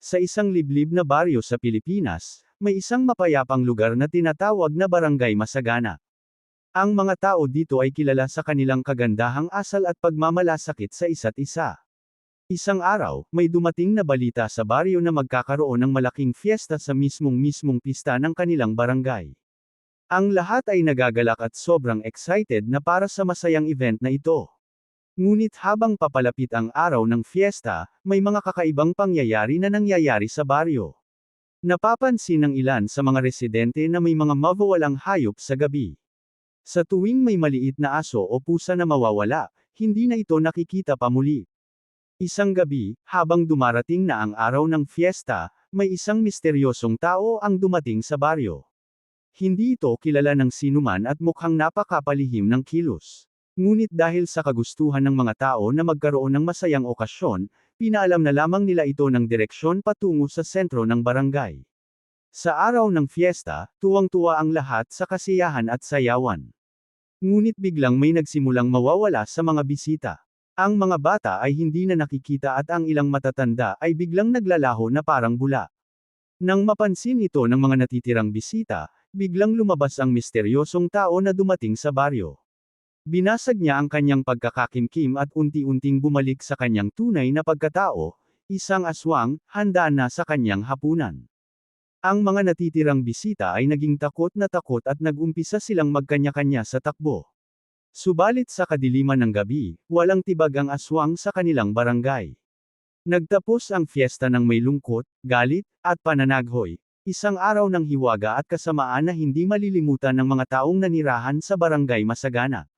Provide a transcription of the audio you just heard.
Sa isang liblib na baryo sa Pilipinas, may isang mapayapang lugar na tinatawag na Barangay Masagana. Ang mga tao dito ay kilala sa kanilang kagandahang asal at pagmamalasakit sa isa't isa. Isang araw, may dumating na balita sa baryo na magkakaroon ng malaking fiesta sa mismong pista ng kanilang barangay. Ang lahat ay nagagalak at sobrang excited na para sa masayang event na ito. Ngunit habang papalapit ang araw ng fiesta, may mga kakaibang pangyayari na nangyayari sa baryo. Napapansin ng ilan sa mga residente na may mga mawawalang hayop sa gabi. Sa tuwing may maliit na aso o pusa na mawawala, hindi na ito nakikita pa muli. Isang gabi, habang dumarating na ang araw ng fiesta, may isang misteryosong tao ang dumating sa baryo. Hindi ito kilala ng sinuman at mukhang napakapalihim ng kilos. Ngunit dahil sa kagustuhan ng mga tao na magkaroon ng masayang okasyon, pinaalam na lamang nila ito ng direksyon patungo sa sentro ng barangay. Sa araw ng fiesta, tuwang-tuwa ang lahat sa kasiyahan at sayawan. Ngunit biglang may nagsimulang mawawala sa mga bisita. Ang mga bata ay hindi na nakikita at ang ilang matatanda ay biglang naglalaho na parang bula. Nang mapansin ito ng mga natitirang bisita, biglang lumabas ang misteryosong tao na dumating sa baryo. Binasag niya ang kanyang pagkakakimkim at unti-unting bumalik sa kanyang tunay na pagkatao, isang aswang, handa na sa kanyang hapunan. Ang mga natitirang bisita ay naging takot at nag-umpisa silang magkanya-kanya sa takbo. Subalit sa kadiliman ng gabi, walang tibag ang aswang sa kanilang barangay. Nagtapos ang fiesta ng may lungkot, galit, at pananaghoy, isang araw ng hiwaga at kasamaan na hindi malilimutan ng mga taong nanirahan sa Barangay Masagana.